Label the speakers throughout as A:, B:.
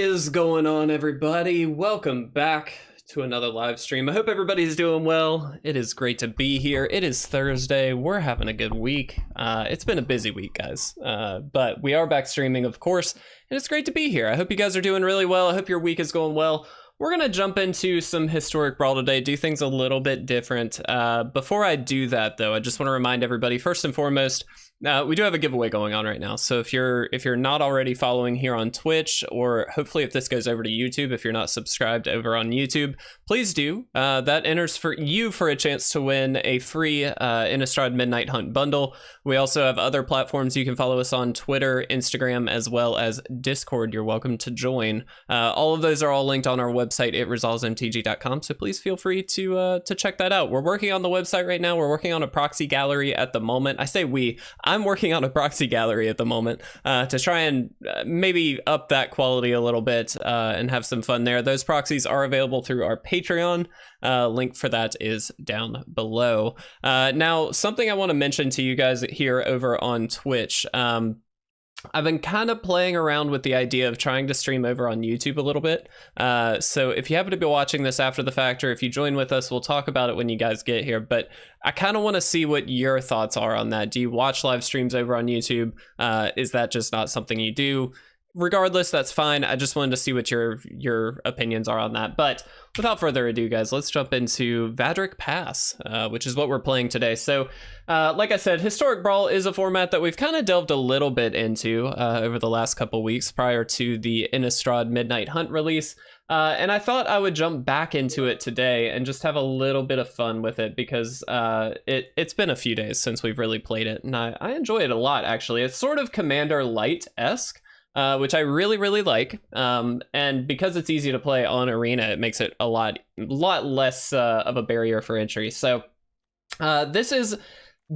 A: Is going on, everybody? Welcome back to another live stream. I hope everybody's doing well. It is great to be here. It is Thursday. We're having a good week. It's been a busy week, guys, but we are back streaming, of course, and it's great to be here. I hope you guys are doing really well. I hope your week is going well. We're gonna jump into some historic Brawl today, do things a little bit different. Before I do that, though, I just want to remind everybody, first and foremost, we do have a giveaway going on right now. So if you're not already following here on Twitch, or hopefully if this goes over to YouTube, if you're not subscribed over on YouTube, please do. That enters for you for a chance to win a free Innistrad Midnight Hunt bundle. We also have other platforms you can follow us on: Twitter, Instagram, as well as Discord. You're welcome to join. All of those are all linked on our website, itresolvesmtg.com. So please feel free to check that out. We're working on the website right now. We're working on a proxy gallery at the moment. I say I'm working on a proxy gallery at the moment to try and maybe up that quality a little bit and have some fun there. Those proxies are available through our Patreon. Link for that is down below. Now, something I want to mention to you guys here over on Twitch. I've been kind of playing around with the idea of trying to stream over on YouTube a little bit. So if you happen to be watching this after the fact, or if you join with us, we'll talk about it when you guys get here. But I kind of want to see what your thoughts are on that. Do you watch live streams over on YouTube? Is that just not something you do? Regardless, that's fine. I just wanted to see what your opinions are on that. But without further ado, guys, let's jump into Vadrik Pass, which is what we're playing today. So, like I said, Historic Brawl is a format that we've kind of delved a little bit into over the last couple weeks prior to the Innistrad Midnight Hunt release. And I thought I would jump back into it today and just have a little bit of fun with it because it's been a few days since we've really played it, and I enjoy it a lot, actually. It's sort of Commander Light-esque. Which I really like, and because it's easy to play on Arena, it makes it a lot less of a barrier for entry. So this is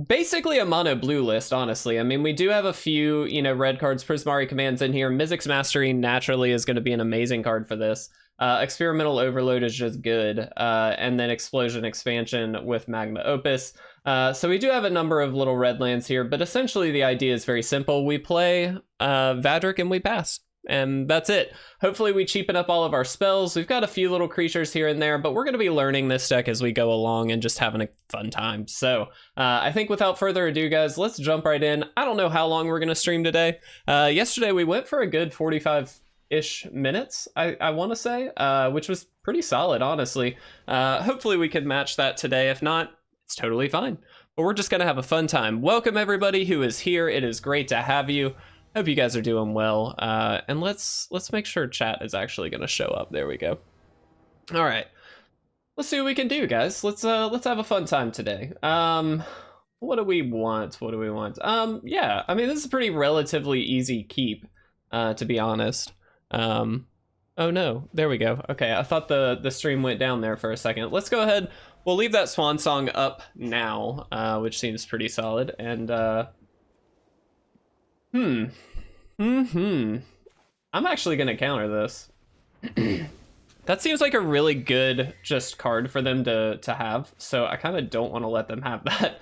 A: basically a mono blue list, honestly. I mean, we do have a few, red cards, Prismari commands in here. Mizzix Mastery naturally is going to be an amazing card for this. Experimental Overload is just good, and then Explosion Expansion with Magma Opus. So we do have a number of little red lands here, but essentially the idea is very simple. We play Vadrik and we pass, and that's it. Hopefully we cheapen up all of our spells. We've got a few little creatures here and there, but we're going to be learning this deck as we go along and just having a fun time. So I think without further ado, guys, let's jump right in. I don't know how long we're going to stream today. Yesterday we went for a good 45-ish minutes, I want to say, which was pretty solid, honestly. Hopefully we can match that today. If not, it's totally fine, but we're just gonna have a fun time. Welcome everybody who is here. It is great to have you. Hope you guys are doing well, and let's make sure chat is actually gonna show up. There we go. All right, let's see what we can do, guys. Let's have a fun time today. What do we want? Yeah, I mean, this is a pretty relatively easy keep, to be honest. Oh no, there we go. Okay, I thought the stream went down there for a second. Let's go ahead. We'll leave that swan song up now, which seems pretty solid. And I'm actually gonna counter this. That seems like a really good just card for them to have. So I kind of don't want to let them have that.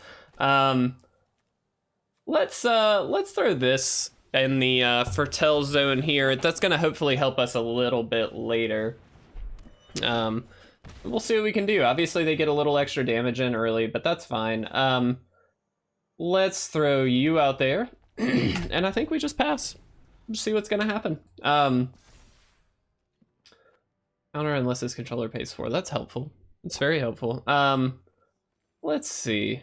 A: Let's throw this in the Fertile zone here. That's gonna hopefully help us a little bit later. We'll see what we can do. Obviously they get a little extra damage in early, but that's fine. Let's throw you out there and I think we just pass. Just see what's gonna happen. Counter unless his controller pays for. That's helpful. It's very helpful. Let's see.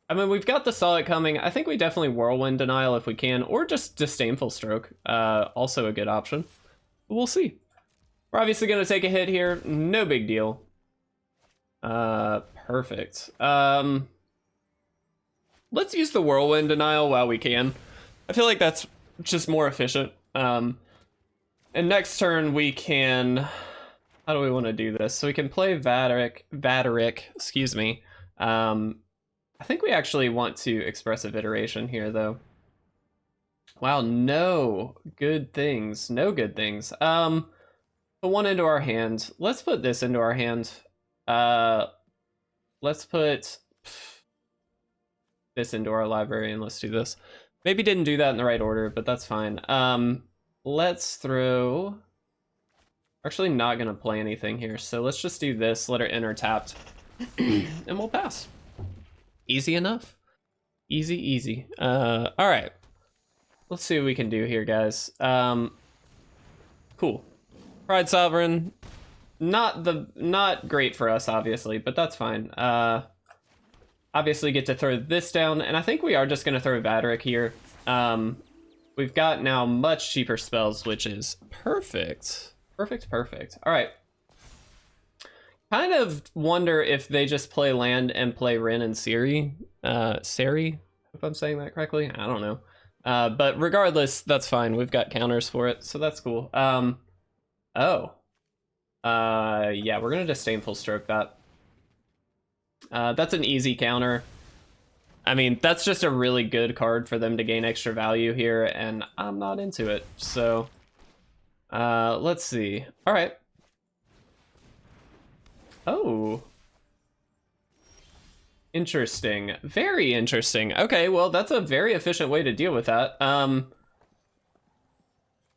A: I mean, we've got the Saw It coming. I think we definitely Whirlwind Denial if we can, or just Disdainful Stroke. Also a good option. But we'll see. We're obviously going to take a hit here. No big deal. Perfect. Let's use the Whirlwind Denial while we can. I feel like that's just more efficient. And next turn we can... How do we want to do this? So we can play Vadrik, excuse me. I think we actually want to Expressive Iteration here, though. Wow, no good things. No good things. Put one into our hand. Let's put this into our hand. Let's put this into our library and let's do this. Maybe didn't do that in the right order, but that's fine. Let's throw Actually not gonna play anything here, so let's just do this, let her enter tapped, and we'll pass. Easy enough. Easy, easy. All right. Let's see what we can do here, guys. Cool. Pride Sovereign, not great for us, obviously, but that's fine. Obviously get to throw this down, and I think we are just gonna throw Vadrik here. We've got now much cheaper spells, which is perfect. Perfect. All right. Kind of wonder if they just play land and play Rin and Seri. Seri, if I'm saying that correctly. I don't know. But regardless, that's fine. We've got counters for it, so that's cool. Yeah, we're gonna Disdainful Stroke that. That's an easy counter. I mean, that's just a really good card for them to gain extra value here, and I'm not into it, so... let's see. All right. Oh. Interesting. Very interesting. Okay, well, that's a very efficient way to deal with that.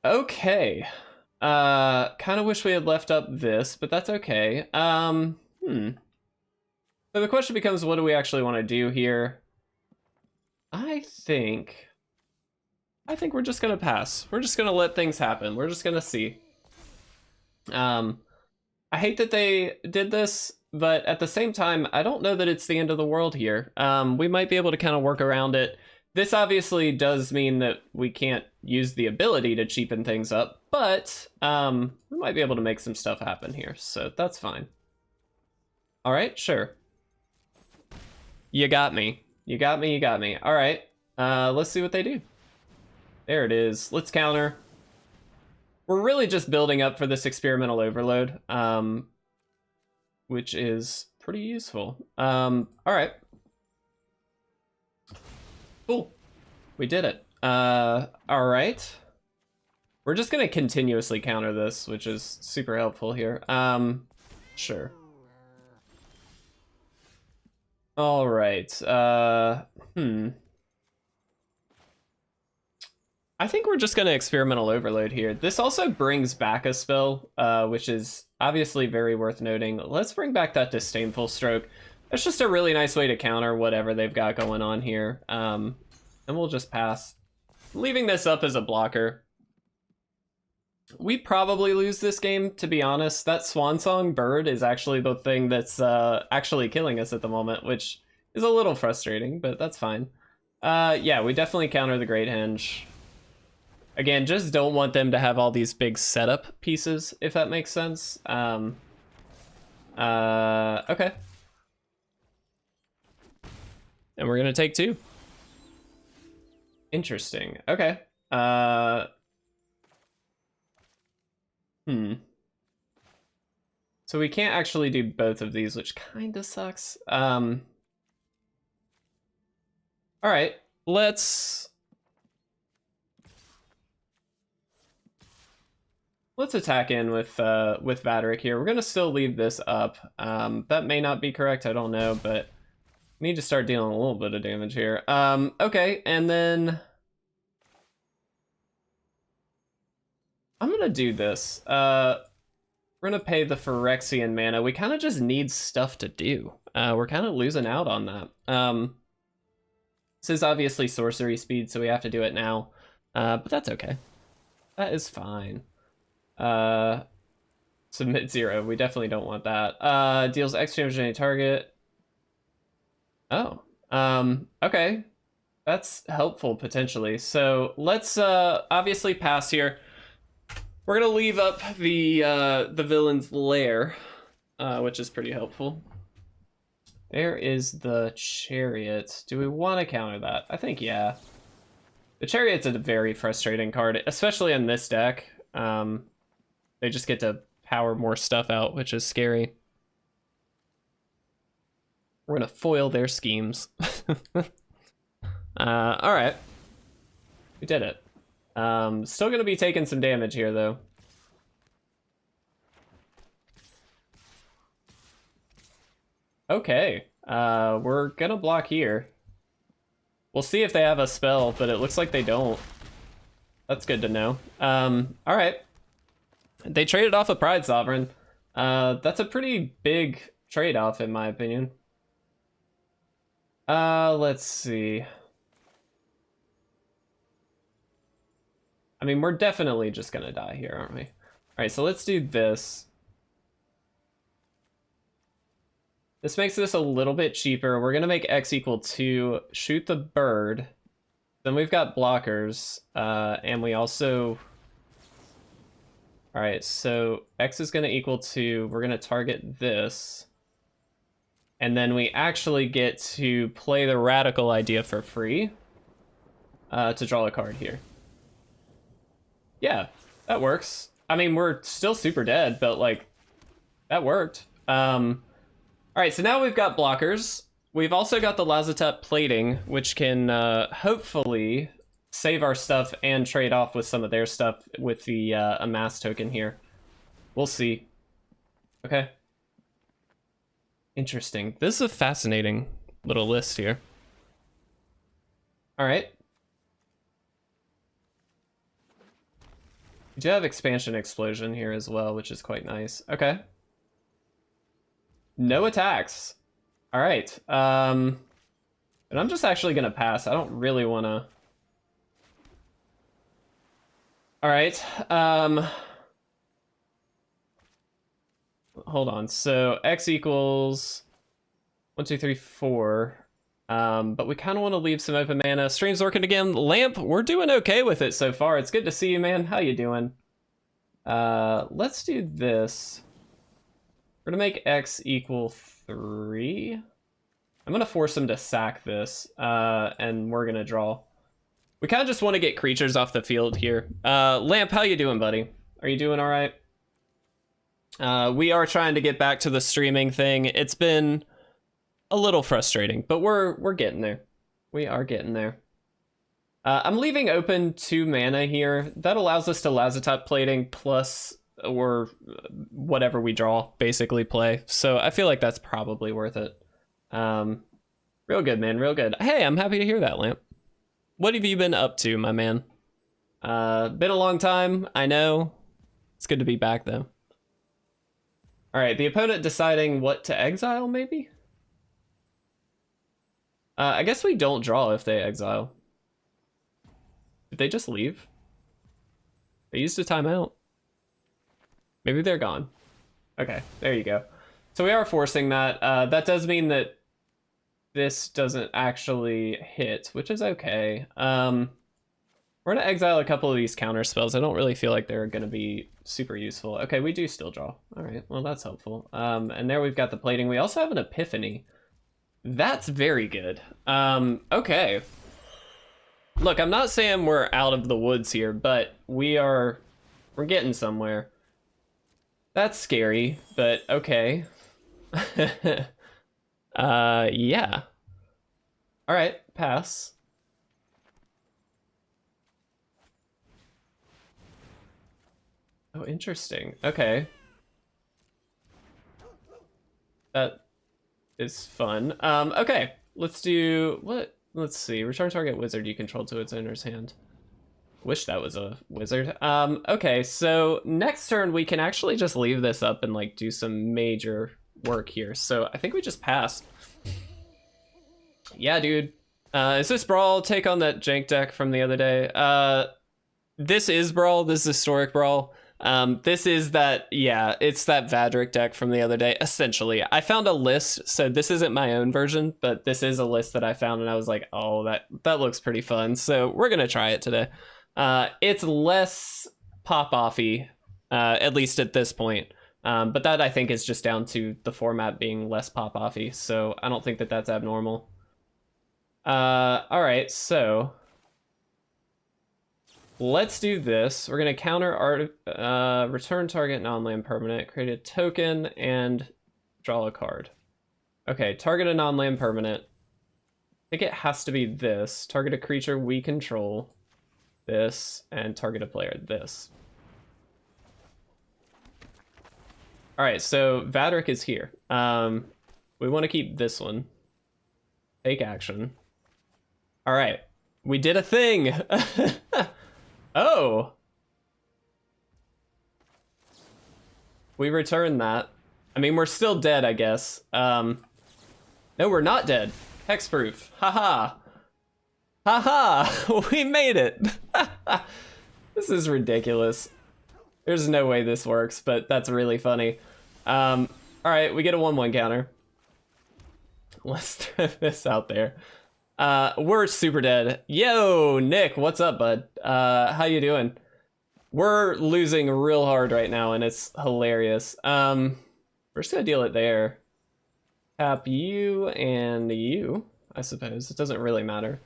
A: Okay. Kind of wish we had left up this, but that's okay. So the question becomes, what do we actually want to do here? I think we're just gonna pass. We're just gonna let things happen. We're just gonna see. I hate that they did this, but at the same time, I don't know that it's the end of the world here. We might be able to kind of work around it. This obviously does mean that we can't use the ability to cheapen things up, but we might be able to make some stuff happen here, so that's fine. All right, sure. You got me. You got me. All right, let's see what they do. There it is. Let's counter. We're really just building up for this experimental overload, which is pretty useful. All right. Cool. We did it. All right. We're just going to continuously counter this, which is super helpful here. Sure. All right. I think we're just going to experimental overload here. This also brings back a spell, which is obviously very worth noting. Let's bring back that Disdainful Stroke. It's just a really nice way to counter whatever they've got going on here. And we'll just pass. Leaving this up as a blocker. We probably lose this game, to be honest. That Swansong bird is actually the thing that's actually killing us at the moment, which is a little frustrating, but that's fine. Yeah, we definitely counter the Great Henge. Again, just don't want them to have all these big setup pieces, if that makes sense. Okay. And we're gonna take 2. Interesting. Okay. So we can't actually do both of these, which kind of sucks. All right, let's attack in with Vadrik here. We're gonna still leave this up. That may not be correct, I don't know, but we need to start dealing a little bit of damage here. Okay, and then I'm gonna do this. We're gonna pay the Phyrexian mana. We kind of just need stuff to do. We're kind of losing out on that. This is obviously sorcery speed, so we have to do it now. But that's okay. That is fine. Submit 0. We definitely don't want that. Deals X damage to any target. Oh. Okay. That's helpful, potentially. So let's obviously pass here. We're gonna leave up the villain's lair, which is pretty helpful. There is the Chariot. Do we want to counter that? I think yeah. The Chariot's a very frustrating card, especially in this deck. They just get to power more stuff out, which is scary. We're gonna foil their schemes. All right, we did it. Still gonna be taking some damage here though. Okay, we're gonna block here. We'll see if they have a spell, but it looks like they don't. That's good to know. All right. They traded off a Pride Sovereign. That's a pretty big trade-off in my opinion. Let's see. I mean, we're definitely just gonna die here, aren't we? All right, so let's do this. This makes this a little bit cheaper. We're gonna make X equal 2, shoot the bird. Then we've got blockers, and we also... All right, so X is gonna equal 2, we're gonna target this. And then we actually get to play the radical idea for free to draw a card here. Yeah, that works. I mean, we're still super dead, but like, that worked. All right, so now we've got blockers. We've also got the Lazotep plating, which can hopefully save our stuff and trade off with some of their stuff with the amass token here. We'll see. Okay. Interesting. This is a fascinating little list here. All right. We do have Expansion Explosion here as well, which is quite nice. Okay. No attacks. All right. And I'm just actually going to pass. I don't really want to... All right. Hold on. So X equals 1, 2, 3, 4. But we kind of want to leave some open mana. Stream's working again. Lamp, we're doing okay with it so far. It's good to see you, man. How you doing? Let's do this. We're gonna make X equal 3. I'm gonna force him to sack this, and we're gonna draw. We kind of just want to get creatures off the field here. Lamp, how you doing, buddy? Are you doing all right? We are trying to get back to the streaming thing. It's been a little frustrating, but we're getting there. We are getting there. I'm leaving open 2 mana here. That allows us to Lazotep plating plus or whatever we draw, basically play. So I feel like that's probably worth it. Real good, man, real good. Hey, I'm happy to hear that, Lamp. What have you been up to, my man? Been a long time, I know. It's good to be back, though. All right, the opponent deciding what to exile, maybe? I guess we don't draw if they exile. Did they just leave? They used a timeout. Maybe they're gone. Okay, there you go. So we are forcing that. That does mean that this doesn't actually hit, which is okay. We're gonna exile a couple of these counter spells. I don't really feel like they're gonna be super useful. Okay, we do still draw. All right, well, that's helpful. And there we've got the plating. We also have an Epiphany. That's very good. Okay. Look, I'm not saying we're out of the woods here, but we're getting somewhere. That's scary, but okay. Yeah. All right, pass. Oh, interesting. Okay. That is fun. Okay, let's do what? Let's see. Return target wizard you control to its owner's hand. Wish that was a wizard. Okay, so next turn we can actually just leave this up and like do some major work here. So I think we just pass. Yeah, dude. Is this Brawl? Take on that jank deck from the other day. This is Brawl. This is historic Brawl. This is that, yeah, it's that Vadrik deck from the other day, essentially. I found a list, so this isn't my own version, but this is a list that I found, and I was like, oh, that looks pretty fun, so we're gonna try it today. It's less pop-offy, at least at this point, but that I think is just down to the format being less pop-offy, so I don't think that that's abnormal. Alright, so... let's do this. We're gonna counter return target non-land permanent, create a token, and draw a card. Okay, target a non-land permanent. I think it has to be this. Target a creature we control. This, and target a player. This. Alright, so Vadrik is here. We want to keep this one. Take action. Alright, we did a thing! Oh. We returned that. I mean, we're still dead, I guess. No, we're not dead. Hexproof. Haha. Haha. We made it. This is ridiculous. There's no way this works, but that's really funny. All right, we get a 1/1 counter. Let's throw this out there. We're super dead. Yo, Nick, what's up, bud? How you doing? We're losing real hard right now, and it's hilarious. We're just gonna deal it there. Tap you and you, I suppose. It doesn't really matter.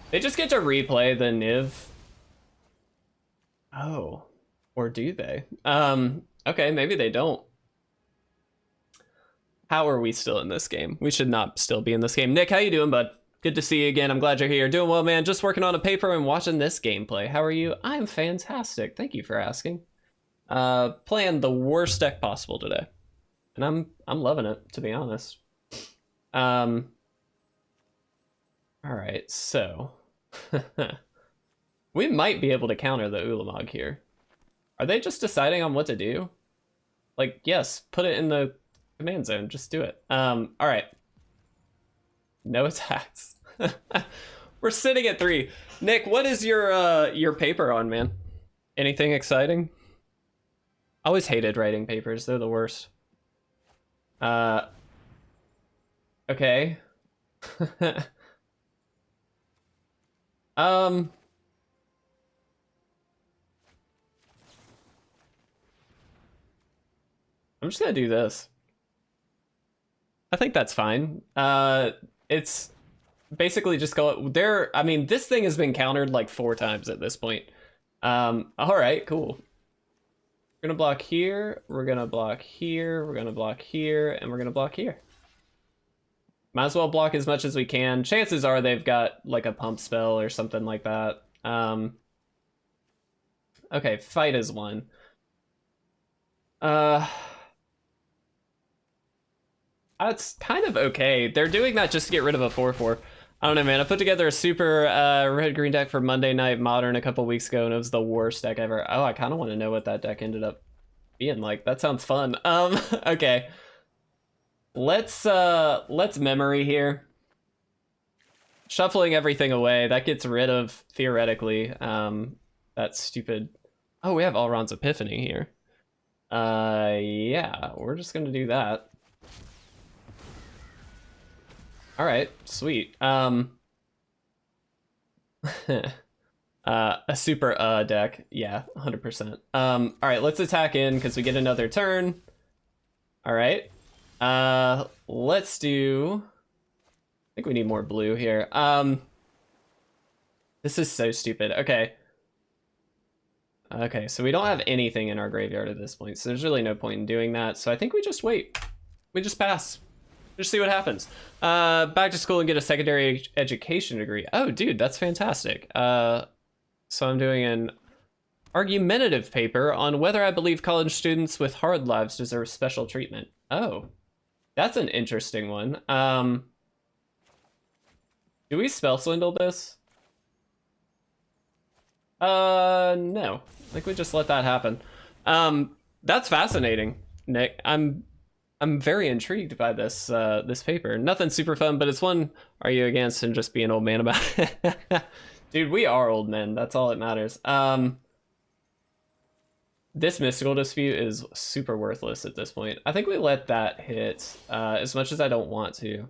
A: They just get to replay the Niv. Oh, or do they? Okay, maybe they don't. How are we still in this game? We should not still be in this game. Nick, how you doing, bud? Good to see you again. I'm glad you're here. Doing well, man. Just working on a paper and watching this gameplay. How are you? I'm fantastic. Thank you for asking. Playing the worst deck possible today. And I'm loving it, to be honest. All right, so we might be able to counter the Ulamog here. Are they just deciding on what to do? Like, yes, put it in the command zone. Just do it. All right. No attacks. We're sitting at 3. Nick, what is your paper on, man? Anything exciting? I always hated writing papers. They're the worst. Okay. I'm just gonna do this. I think that's fine. It's basically just go there. I mean, this thing has been countered like 4 times at this point. All right, cool. We're gonna block here, we're gonna block here, we're gonna block here, and we're gonna block here. Might as well block as much as we can. Chances are they've got like a pump spell or something like that. Okay, fight is 1. That's kind of okay. They're doing that just to get rid of a 4/4. I don't know, man. I put together a super red-green deck for Monday Night Modern a couple weeks ago, and it was the worst deck ever. Oh, I kind of want to know what that deck ended up being like. That sounds fun. Okay. Let's memory here. Shuffling everything away. That gets rid of, theoretically, that stupid... Oh, we have Alrund's Epiphany here. Yeah, we're just gonna do that. All right, sweet. A super deck, yeah, 100%. All right, let's attack in because we get another turn. All right, let's do. I think we need more blue here. This is so stupid. Okay. Okay, so we don't have anything in our graveyard at this point, so there's really no point in doing that. So I think we just wait. We just pass. Just see what happens. Back to school and get a secondary education degree. Oh, dude, that's fantastic. So I'm doing an argumentative paper on whether I believe college students with hard lives deserve special treatment. Oh, that's an interesting one. Do we spell swindle this? No. I think we just let that happen. That's fascinating, Nick. I'm very intrigued by this this paper. Nothing super fun, but it's one are you against and just be an old man about it. Dude, we are old men. That's all that matters. This mystical dispute is super worthless at this point. I think we let that hit as much as I don't want to.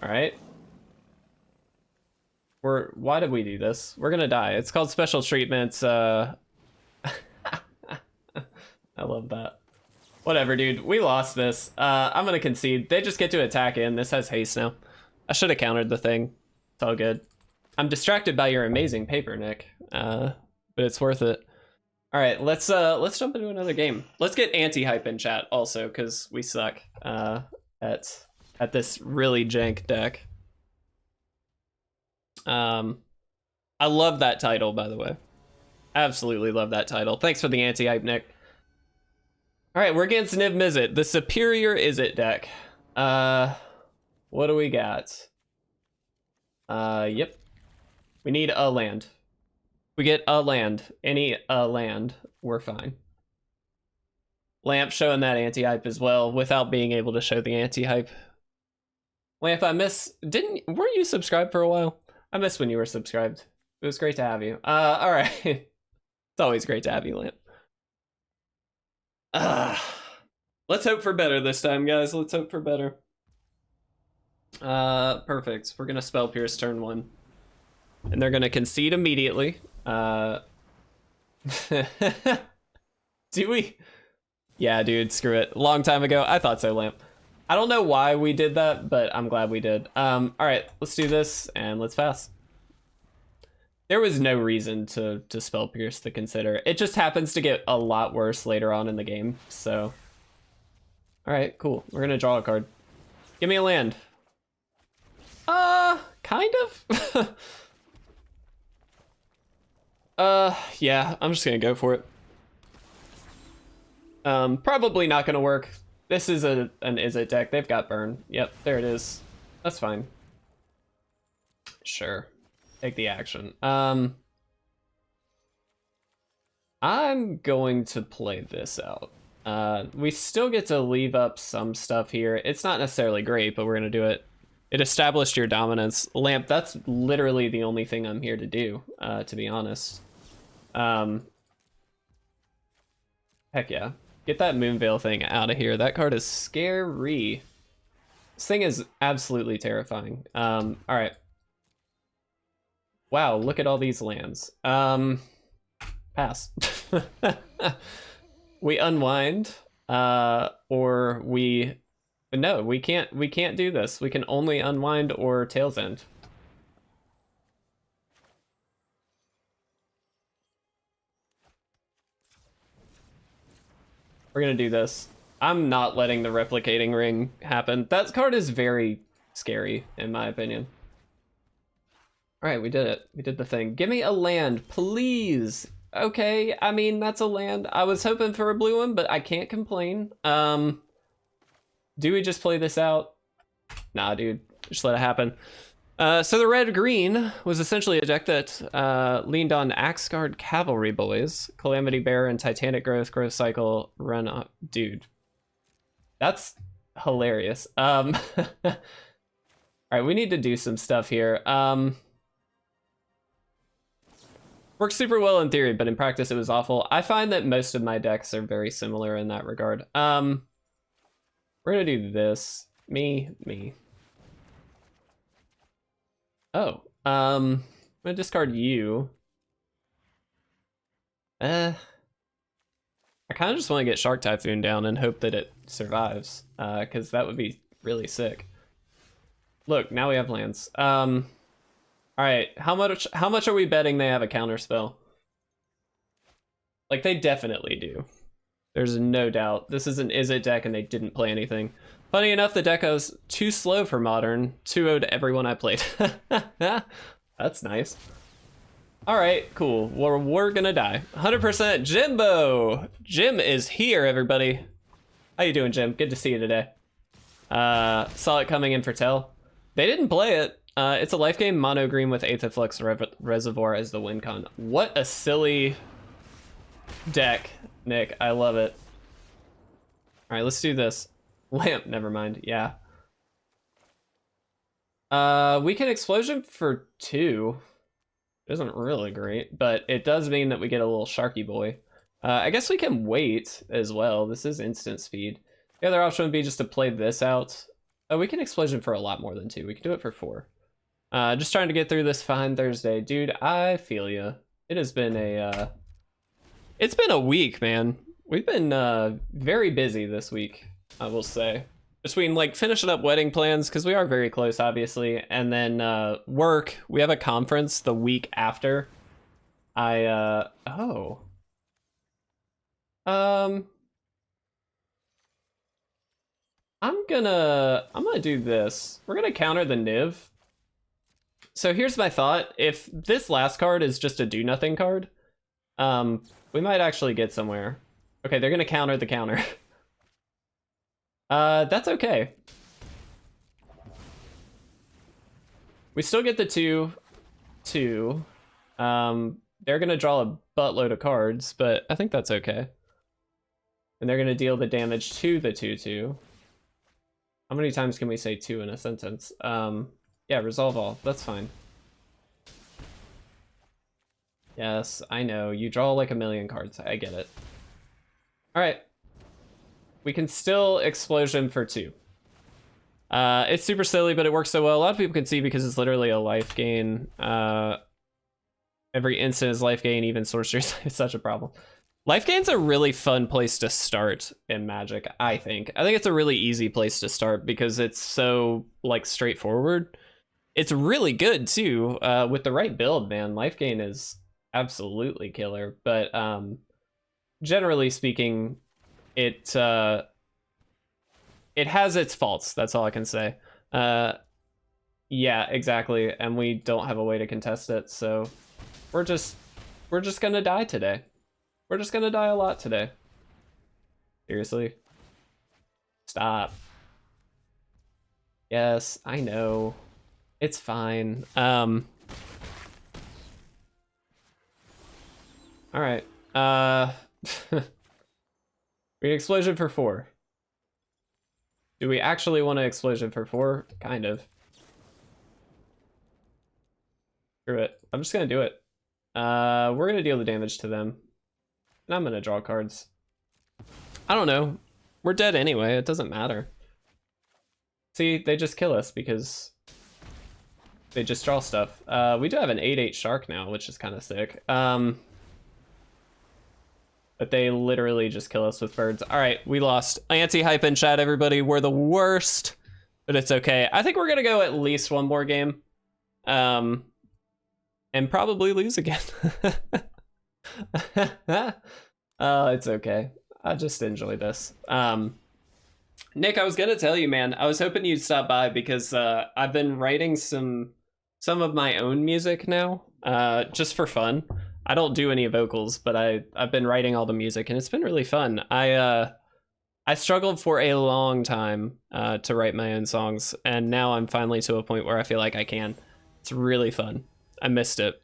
A: All right. Why did we do this? We're gonna die. It's called special treatments. I love that. Whatever, dude. We lost this. I'm gonna concede. They just get to attack in. This has haste now. I should have countered the thing. It's all good. I'm distracted by your amazing paper, Nick. But it's worth it. All right, let's jump into another game. Let's get anti-hype in chat also, because we suck at this really jank deck. I love that title, by the way. Absolutely love that title. Thanks for the anti-hype, Nick. All right, we're against Niv Mizzix, the superior Izzet deck. What do we got? Yep. We need a land. We get a land. Any land, we're fine. Lamp showing that anti-hype as well without being able to show the anti-hype. Lamp, weren't you subscribed for a while? I missed when you were subscribed. It was great to have you. All right. It's always great to have you, Lamp. Let's hope for better this time, guys. Let's hope for better. Perfect. We're gonna spell Pierce turn 1. And they're gonna concede immediately. Do we? Yeah, dude, screw it. Long time ago. I thought so, Lamp. I don't know why we did that, but I'm glad we did. All right, let's do this and let's pass. There was no reason to spell Pierce to consider. It just happens to get a lot worse later on in the game, so. All right, cool. We're gonna draw a card. Give me a land. Kind of. Yeah, I'm just gonna go for it. Probably not gonna work. This is an Izzet deck. They've got burn. Yep, there it is. That's fine. Sure. Take the action. I'm going to play this out. We still get to leave up some stuff here. It's not necessarily great, but we're gonna do it. It established your dominance. Lamp, that's literally the only thing I'm here to do, to be honest. Heck yeah. Get that Moonveil thing out of here. That card is scary. This thing is absolutely terrifying. All right. Wow, look at all these lands. Pass. We unwind, or we... No, we can't do this. We can only unwind or Tail's End. We're gonna do this. I'm not letting the replicating ring happen. That card is very scary, in my opinion. All right, we did it. We did the thing. Give me a land, please. Okay, I mean, that's a land. I was hoping for a blue one, but I can't complain. Do we just play this out? Nah, dude, just let it happen. So the red-green was essentially a deck that leaned on Axguard Cavalry Boys, Calamity Bear, and Titanic Growth, Growth Cycle, Run Up. Dude, that's hilarious. All right, we need to do some stuff here. Works super well in theory, but in practice it was awful. I find that most of my decks are very similar in that regard. We're gonna do this. Me. Oh, I'm gonna discard you. I kind of just want to get Shark Typhoon down and hope that it survives, because that would be really sick. Look, now we have lands. All right, how much are we betting they have a counter spell? Like, they definitely do. There's no doubt. This is an Izzet deck and they didn't play anything. Funny enough, the deck was too slow for Modern. 2-0 to everyone I played. That's nice. All right, cool. Well, we're gonna die. 100% Jimbo. Jim is here, everybody. How you doing, Jim? Good to see you today. Saw it coming in for Tell. They didn't play it. It's a life game mono green with Aetherflux Reservoir as the win con. What a silly deck, Nick. I love it. All right, let's do this. Lamp, never mind. Yeah. We can Explosion for 2. Isn't really great, but it does mean that we get a little Sharky boy. I guess we can wait as well. This is instant speed. The other option would be just to play this out. We can Explosion for a lot more than 2. We can do it for 4. Just trying to get through this fine Thursday. Dude, I feel ya. It has been a... It's been a week, man. We've been very busy this week, I will say. Between like finishing up wedding plans, because we are very close, obviously, and then work. We have a conference the week after. I'm gonna do this. We're gonna counter the Niv. So here's my thought. If this last card is just a do nothing card, we might actually get somewhere. Okay, they're gonna counter the counter. That's okay. We still get the 2-2. they're going to draw a buttload of cards, but I think that's okay. And they're going to deal the damage to the 2/2. How many times can we say 2 in a sentence? Yeah, resolve all. That's fine. Yes, I know. You draw like a million cards. I get it. All right. We can still explosion for 2. It's super silly, but it works so well. A lot of people can see because it's literally a life gain. Every instant is life gain, even sorceries. It's such a problem. Life gain's a really fun place to start in Magic, I think. I think it's a really easy place to start because it's so like straightforward. It's really good too. With the right build, man, life gain is absolutely killer. But generally speaking, it has its faults. That's all I can say. Yeah, exactly. And we don't have a way to contest it, so we're just gonna die today. We're just gonna die a lot today. Seriously. Stop. Yes, I know. It's fine. All right. We explosion for 4. Do we actually want to explosion for 4? Kind of. Screw it. I'm just gonna do it. We're gonna deal the damage to them. And I'm gonna draw cards. I don't know. We're dead anyway. It doesn't matter. See, they just kill us because they just draw stuff. We do have an 8/8 shark now, which is kind of sick. But they literally just kill us with birds. All right, we lost. Anti-hype in chat, everybody. We're the worst, but it's okay. I think we're gonna go at least one more game, and probably lose again. It's okay. I just enjoy this. Nick, I was gonna tell you, man, I was hoping you'd stop by because I've been writing some of my own music now, just for fun. I don't do any vocals, but I've been writing all the music and it's been really fun. I struggled for a long time to write my own songs, and now I'm finally to a point where I feel like I can. It's really fun. I missed it.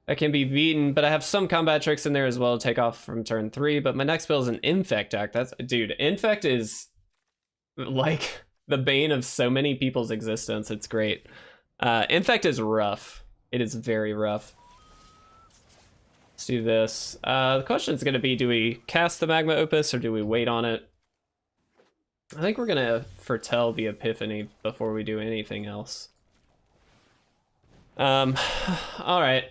A: I can be beaten, but I have some combat tricks in there as well to take off from turn 3. But my next spell is an Infect deck. Dude, Infect is like the bane of so many people's existence. It's great. Infect is rough. It is very rough. Let's do this. The question is going to be, do we cast the Magma Opus or do we wait on it? I think we're going to foretell the Epiphany before we do anything else. All right.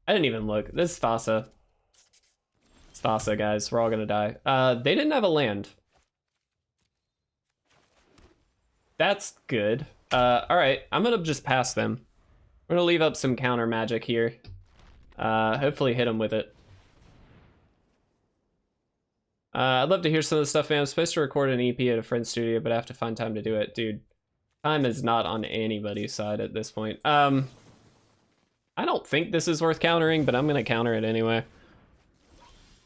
A: I didn't even look. This is Thassa. It's Thassa, guys. We're all gonna die. They didn't have a land. That's good. All right. I'm gonna just pass them. We're gonna leave up some counter magic here. Hopefully hit them with it. I'd love to hear some of the stuff, man. I'm supposed to record an EP at a friend's studio, but I have to find time to do it. Dude, time is not on anybody's side at this point. I don't think this is worth countering, but I'm gonna counter it anyway.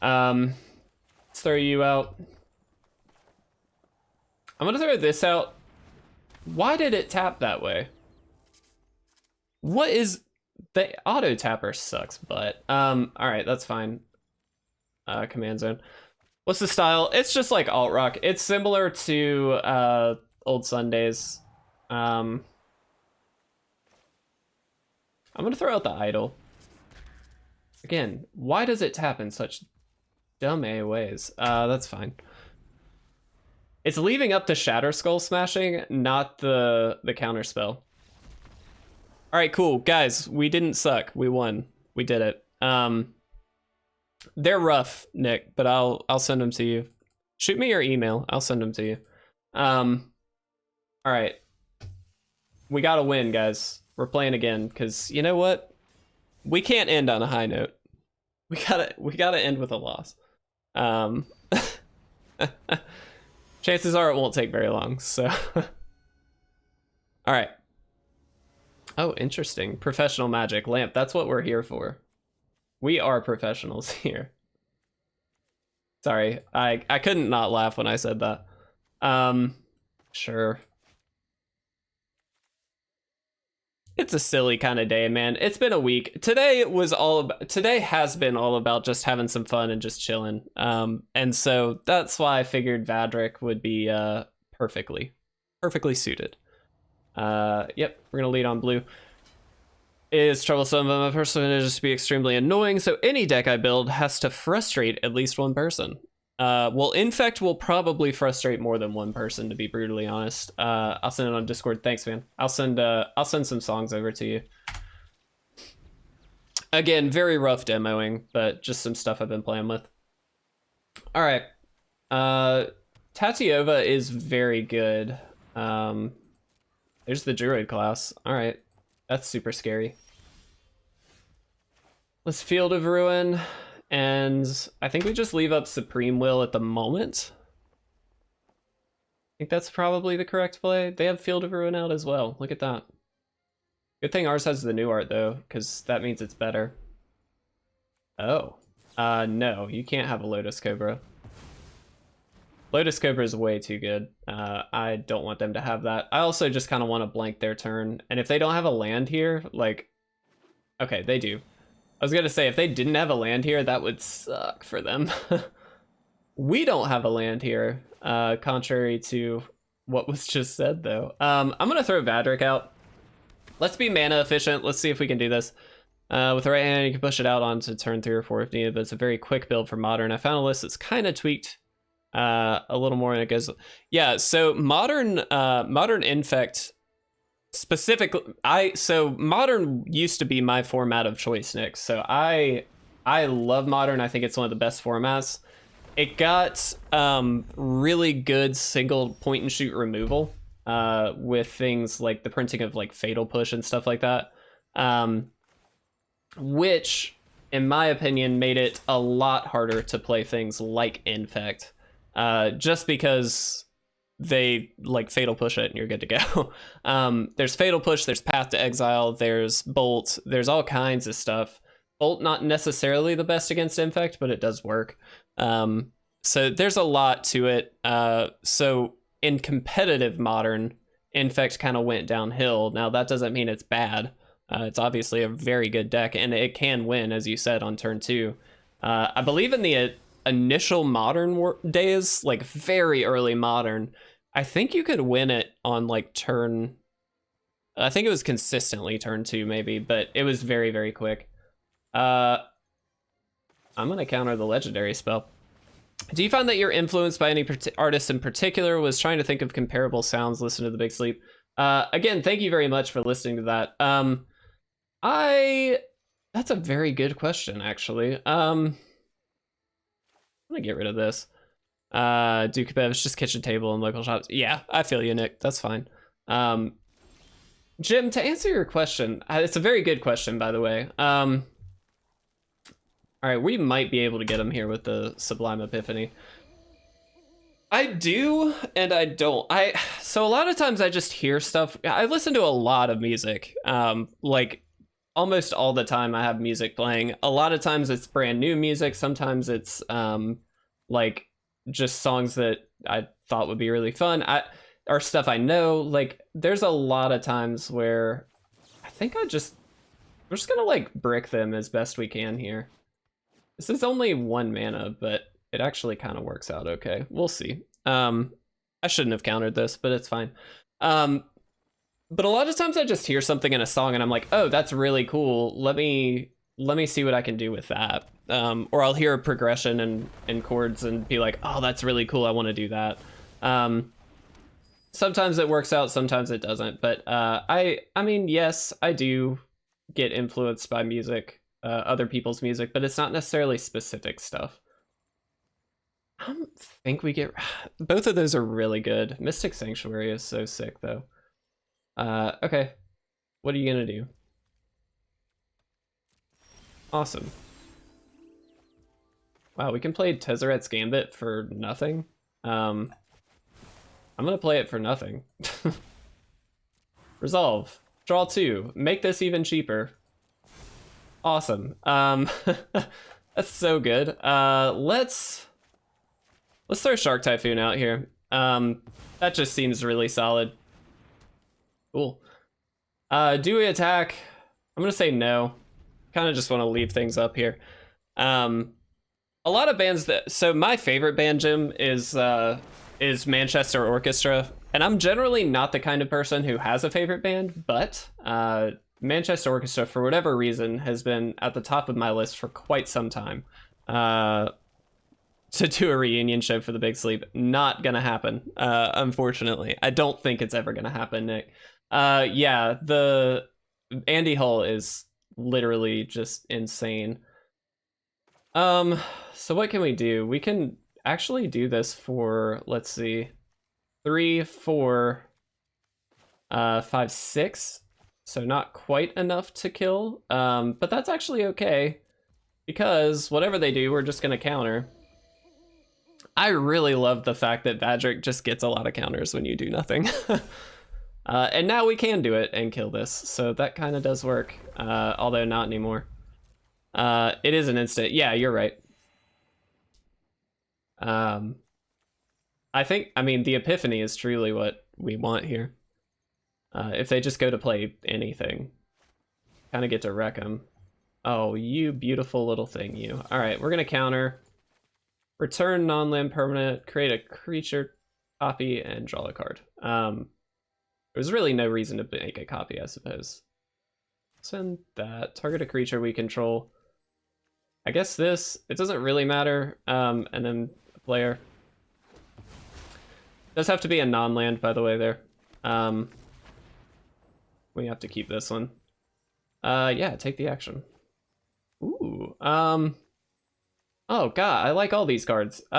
A: Let's throw you out. I'm gonna throw this out. Why did it tap that way? What is the auto tapper sucks, but all right, that's fine. Command zone. What's the style? It's just like alt rock. It's similar to old Sundays. I'm gonna throw out the idol. Again, why does it tap in such dumb A ways? That's fine. It's leaving up the Shatter Skull smashing, not the counter spell. All right, cool, guys. We didn't suck. We won. We did it. They're rough, Nick, but I'll send them to you. Shoot me your email. I'll send them to you. All right. We gotta win, guys. We're playing again, because you know what? We can't end on a high note. We gotta end with a loss. Chances are it won't take very long, so. All right. Oh, interesting. Professional Magic. Lamp, that's what we're here for. We are professionals here. Sorry, I couldn't not laugh when I said that. Sure. It's a silly kind of day, man. It's been a week. Today has been all about just having some fun and just chilling. And so that's why I figured Vadrik would be perfectly suited. Yep, we're gonna lead on blue. Is troublesome, but my personal opinion is to be extremely annoying, so any deck I build has to frustrate at least one person. Well, Infect will probably frustrate more than one person, to be brutally honest. I'll send it on Discord. Thanks, man. I'll send some songs over to you. Again, very rough demoing, but just some stuff I've been playing with. All right. Tatiova is very good. There's the Druid class. All right. That's super scary. Let's Field of Ruin. And I think we just leave up Supreme Will at the moment. I think that's probably the correct play. They have Field of Ruin out as well. Look at that. Good thing ours has the new art, though, because that means it's better. Oh. No, you can't have a Lotus Cobra. Lotus Cobra is way too good. I don't want them to have that. I also just kind of want to blank their turn. And if they don't have a land here, like... Okay, they do. I was gonna say, if they didn't have a land here, that would suck for them. We don't have a land here, contrary to what was just said, though. I'm gonna throw Vadrik out. Let's be mana efficient. Let's see if we can do this. With the right hand, you can push it out onto turn 3 or 4 if needed, but it's a very quick build for Modern. I found a list that's kind of tweaked a little more, and it goes... Yeah, so Modern Infect... Specifically, so Modern used to be my format of choice, Nick. So I love Modern. I think it's one of the best formats. It got really good single point and shoot removal with things like the printing of like Fatal Push and stuff like that, which, in my opinion, made it a lot harder to play things like Infect, just because they like Fatal Push it and you're good to go. There's Fatal Push, there's Path to Exile, there's Bolt, there's all kinds of stuff. Bolt not necessarily the best against Infect, but it does work. So there's a lot to it. So in competitive Modern, Infect kind of went downhill. Now that doesn't mean it's bad. It's obviously a very good deck, and it can win, as you said, on turn 2. I believe in the initial Modern days, like very early Modern, I think you could win it on like turn... I think it was consistently turn 2 maybe, but it was very, very quick. I'm gonna counter the legendary spell. Do you find that you're influenced by any artist in particular? Was trying to think of comparable sounds, listen to The Big Sleep. Again, thank you very much for listening to that. That's a very good question, actually. I'm gonna get rid of this. Duke Bev, it's just kitchen table and local shops. Yeah, I feel you, Nick. That's fine. Jim, to answer your question, it's a very good question, by the way. All right, we might be able to get him here with the Sublime Epiphany. I do, and I don't. So a lot of times I just hear stuff. I listen to a lot of music. Like almost all the time I have music playing. A lot of times it's brand new music. Sometimes it's like just songs that I thought would be really fun. Or stuff I know. Like there's a lot of times where I think we're just gonna like brick them as best we can here. This is only 1 mana, but it actually kind of works out okay. We'll see. I shouldn't have countered this, but it's fine. But a lot of times I just hear something in a song and I'm like, oh, that's really cool. Let me see what I can do with that. Or I'll hear a progression and chords and be like, oh, that's really cool. I want to do that. Sometimes it works out, sometimes it doesn't. But I mean, yes, I do get influenced by music, other people's music, but it's not necessarily specific stuff. I don't think we get... Both of those are really good. Mystic Sanctuary is so sick, though. Okay. What are you gonna do? Awesome. Wow, we can play Tezzeret's Gambit for nothing. I'm gonna play it for nothing. Resolve. Draw 2. Make this even cheaper. Awesome. That's so good. Let's throw Shark Typhoon out here. That just seems really solid. Cool. Do we attack? I'm gonna say no. Kind of just want to leave things up here. A lot of bands that, so my favorite band, Jim, is Manchester Orchestra, and I'm generally not the kind of person who has a favorite band, but Manchester Orchestra, for whatever reason, has been at the top of my list for quite some time. To do a reunion show for the Big Sleep, not gonna happen, unfortunately. I don't think it's ever gonna happen, Nick. Yeah, the Andy Hull is literally just insane. So what can we do? We can actually do this for, let's see, 3, 4, 5, 6. So not quite enough to kill, but that's actually okay, because whatever they do, we're just gonna counter. I really love the fact that Vadrik just gets a lot of counters when you do nothing. And now we can do it and kill this, so that kind of does work, although not anymore. It is an instant. Yeah, you're right. I mean, the Epiphany is truly what we want here. If they just go to play anything, kind of get to wreck them. Oh, you beautiful little thing, you. All right, we're gonna counter. Return non-land permanent, create a creature copy, and draw a card. There's really no reason to make a copy, I suppose. Send that. Target a creature we control. I guess this, it doesn't really matter. And then a player. Does have to be a non-land, by the way, there. We have to keep this one. Yeah, take the action. Ooh, oh god, I like all these cards. This,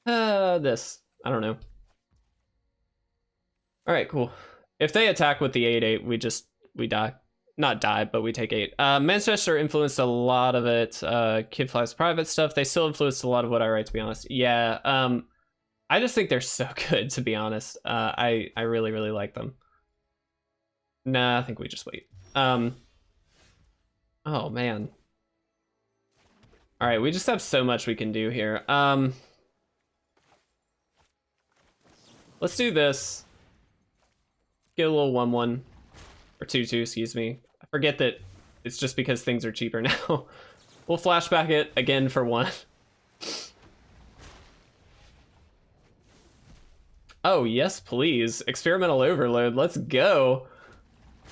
A: I don't know. All right, cool. If they attack with the 8/8, we die. Not die, but we take 8. Manchester influenced a lot of it. Kid Fly's private stuff. They still influenced a lot of what I write, to be honest. Yeah, I just think they're so good, to be honest. I really, really like them. Nah, I think we just wait. Oh, man. All right, we just have so much we can do here. Let's do this. Get a little 1/1. Or 2/2, excuse me. I forget that it's just because things are cheaper now. We'll flashback it again for 1. Oh, yes, please. Experimental Overload, let's go.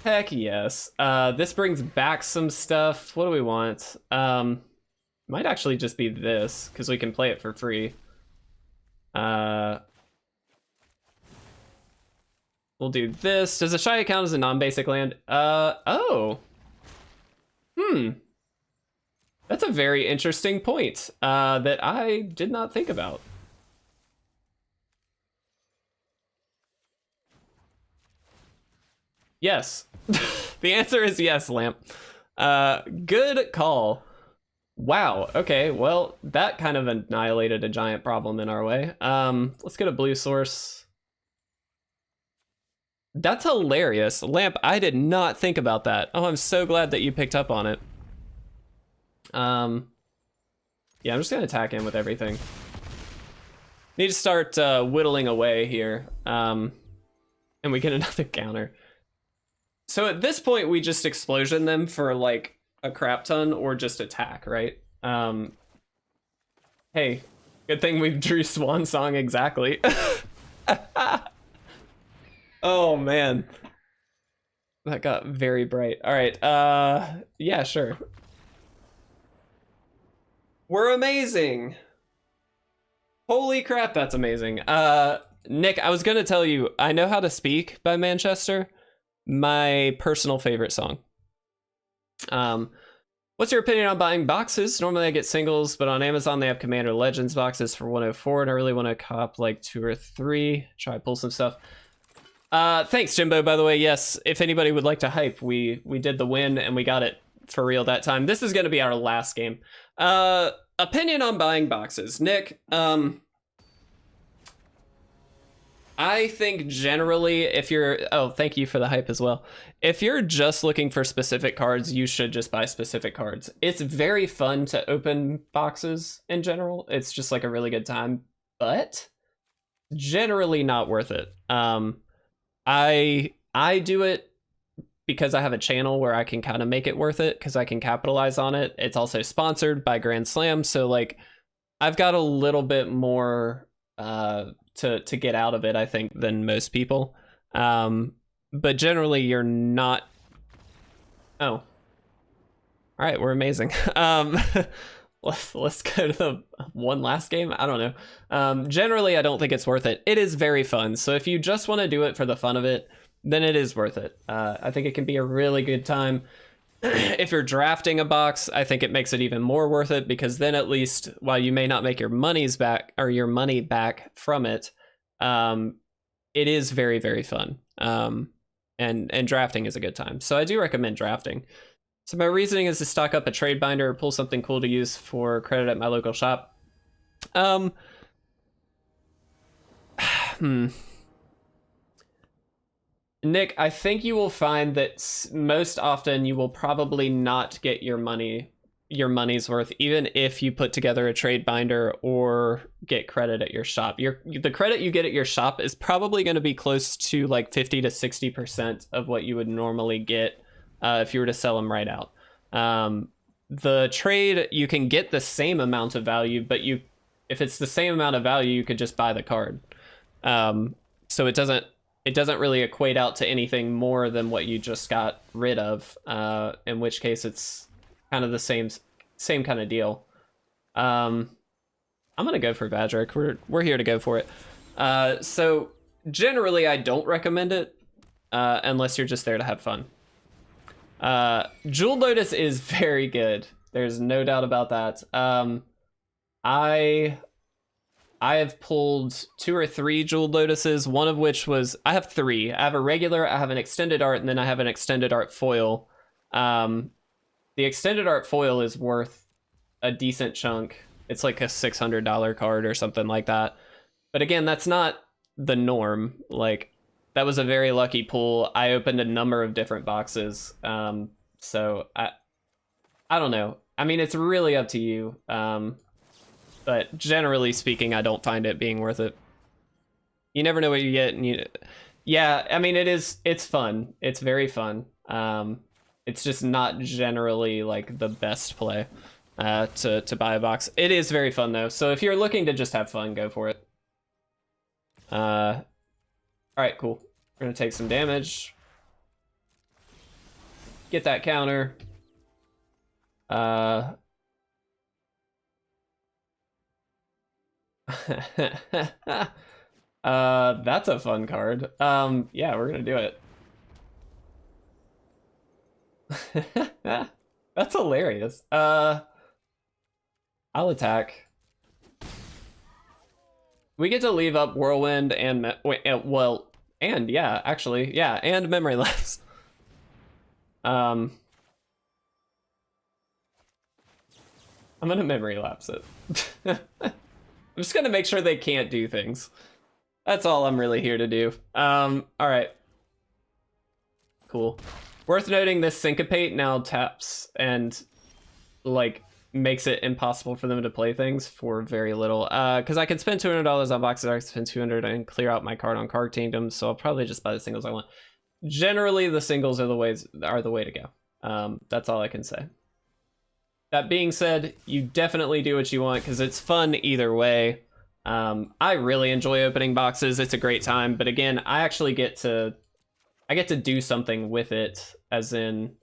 A: Heck yes. This brings back some stuff. What do we want? Might actually just be this, because we can play it for free. We'll do this. Does Ashaya count as a non-basic land? Oh. That's a very interesting point that I did not think about. Yes. The answer is yes, Lamp. Good call. Wow, okay, well, that kind of annihilated a giant problem in our way. Let's get a blue source. That's hilarious. Lamp, I did not think about that. Oh, I'm so glad that you picked up on it. Yeah, I'm just gonna attack him with everything. Need to start whittling away here. And we get another counter. So at this point, we just explosion them for like a crap ton or just attack, right? Hey, good thing we drew Swan Song exactly. Oh man, that got very bright. All right, yeah, sure. We're amazing. Holy crap, that's amazing. Nick, I was gonna tell you, I Know How to Speak by Manchester, my personal favorite song. What's your opinion on buying boxes? Normally I get singles, but on Amazon they have Commander Legends boxes for 104, and I really want to cop like 2 or 3. Try to pull some stuff. Thanks, Jimbo, by the way. Yes, if anybody would like to hype, we did the win and we got it for real that time. This is going to be our last game. Opinion on buying boxes. Nick, I think generally if you're, oh, thank you for the hype as well. If you're just looking for specific cards, you should just buy specific cards. It's very fun to open boxes in general. It's just like a really good time, but generally not worth it. I do it because I have a channel where I can kind of make it worth it because I can capitalize on it. It's also sponsored by Grand Slam, so like I've got a little bit more to get out of it, I think, than most people. But generally, you're not. Oh, all right, we're amazing. Let's go to the one last game. I don't know. Generally, I don't think it's worth it. It is very fun. So if you just want to do it for the fun of it, then it is worth it. I think it can be a really good time. If you're drafting a box, I think it makes it even more worth it, because then at least, while you may not make your money back from it, it is very, very fun. And drafting is a good time. So I do recommend drafting. So my reasoning is to stock up a trade binder or pull something cool to use for credit at my local shop. Nick, I think you will find that most often you will probably not get your money's worth, even if you put together a trade binder or get credit at your shop. The credit you get at your shop is probably going to be close to like 50 to 60% of what you would normally get if you were to sell them right out. The trade, you can get the same amount of value, but if it's the same amount of value, you could just buy the card. So it doesn't really equate out to anything more than what you just got rid of, in which case it's kind of the same kind of deal. I'm gonna go for Vadrik. We're here to go for it. So generally I don't recommend it unless you're just there to have fun. Jeweled Lotus is very good. There's no doubt about that. I have pulled 2 or 3 Jeweled Lotuses, one of which was, I have 3. I have a regular, I have an extended art, and then I have an extended art foil. The extended art foil is worth a decent chunk. It's like a $600 card or something like that. But again, that's not the norm. Like, that was a very lucky pull. I opened a number of different boxes. So I don't know. I mean, it's really up to you. But generally speaking, I don't find it being worth it. You never know what you get, and yeah, I mean, it's fun. It's very fun. It's just not generally like the best play to buy a box. It is very fun though. So if you're looking to just have fun, go for it. All right, cool. We're gonna take some damage. Get that counter. That's a fun card. Yeah, we're gonna do it. That's hilarious. I'll attack. We get to leave up Whirlwind and and Memory Lapse. I'm gonna Memory Lapse it. I'm just gonna make sure they can't do things. That's all I'm really here to do. All right. Cool. Worth noting, this Syncopate now taps and like makes it impossible for them to play things for very little. Because I can spend $200 on boxes, I can spend $200 and clear out my card on Card Kingdom, so I'll probably just buy the singles I want. Generally, the singles are the way to go. That's all I can say. That being said, you definitely do what you want because it's fun either way. I really enjoy opening boxes. It's a great time, but again, I actually get to do something with it, as in,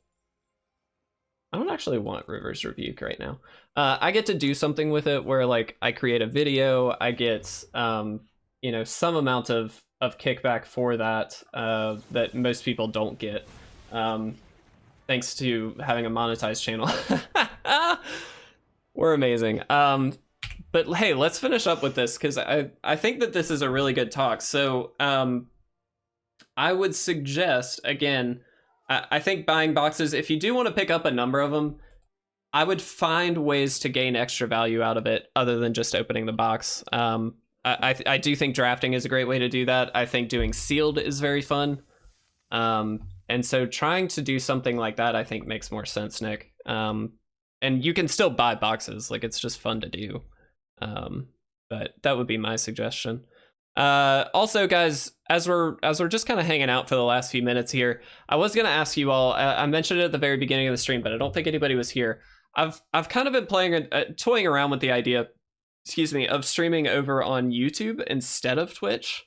A: I don't actually want River's Rebuke right now. I get to do something with it where like I create a video, I get you know, some amount of kickback for that that most people don't get, thanks to having a monetized channel. We're amazing. But hey, let's finish up with this because I think that this is a really good talk. So I would suggest, again, I think buying boxes, if you do want to pick up a number of them, I would find ways to gain extra value out of it other than just opening the box. I do think drafting is a great way to do that. I think doing sealed is very fun. And so trying to do something like that, I think makes more sense, Nick. And you can still buy boxes, like it's just fun to do. But that would be my suggestion. Also, guys, as we're just kind of hanging out for the last few minutes here, I was gonna ask you all. I mentioned it at the very beginning of the stream, but I don't think anybody was here. I've kind of been playing, toying around with the idea, excuse me, of streaming over on YouTube instead of Twitch,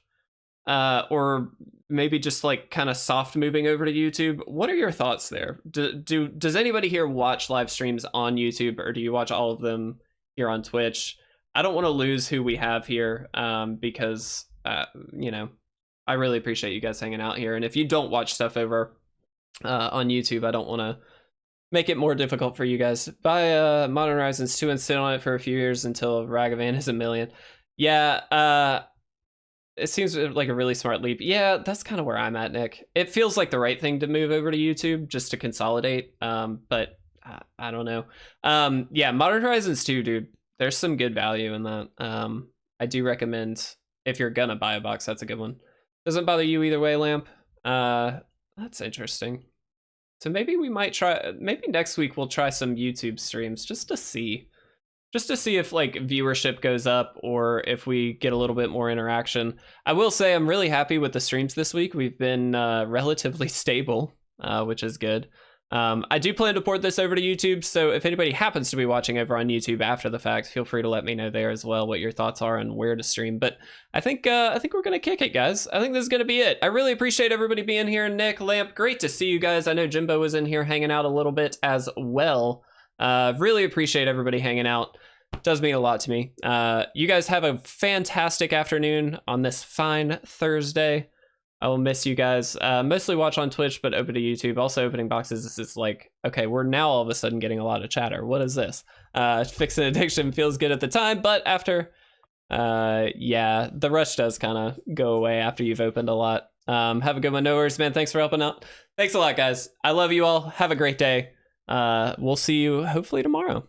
A: or maybe just like kind of soft moving over to YouTube. What are your thoughts there? Does anybody here watch live streams on YouTube, or do you watch all of them here on Twitch? I don't want to lose who we have here, because you know, I really appreciate you guys hanging out here. And if you don't watch stuff over on YouTube, I don't want to make it more difficult for you guys. Buy Modern Horizons 2 and sit on it for a few years until Ragavan is a million. Yeah, it seems like a really smart leap. Yeah, that's kind of where I'm at, Nick. It feels like the right thing to move over to YouTube just to consolidate, but I don't know. Yeah, Modern Horizons 2, dude. There's some good value in that. I do recommend, if you're gonna buy a box, that's a good one. Doesn't bother you either way, Lamp. That's interesting. So maybe we might try, maybe next week we'll try some YouTube streams just to see if like viewership goes up or if we get a little bit more interaction. I will say I'm really happy with the streams this week. We've been relatively stable, which is good. I do plan to port this over to YouTube, so if anybody happens to be watching over on YouTube after the fact, feel free to let me know there as well what your thoughts are and where to stream. But I think we're gonna kick it, guys. I think this is gonna be it. I really appreciate everybody being here. Nick, Lamp, great to see you guys. I know Jimbo was in here hanging out a little bit as well. Really appreciate everybody hanging out. It does mean a lot to me. You guys have a fantastic afternoon on this fine Thursday. I will miss you guys. Mostly watch on Twitch, but open to YouTube. Also opening boxes. This is like, okay, we're now all of a sudden getting a lot of chatter. What is this? Fixing addiction feels good at the time, but after, yeah, the rush does kind of go away after you've opened a lot. Have a good one. No worries, man. Thanks for helping out. Thanks a lot, guys. I love you all. Have a great day. We'll see you hopefully tomorrow.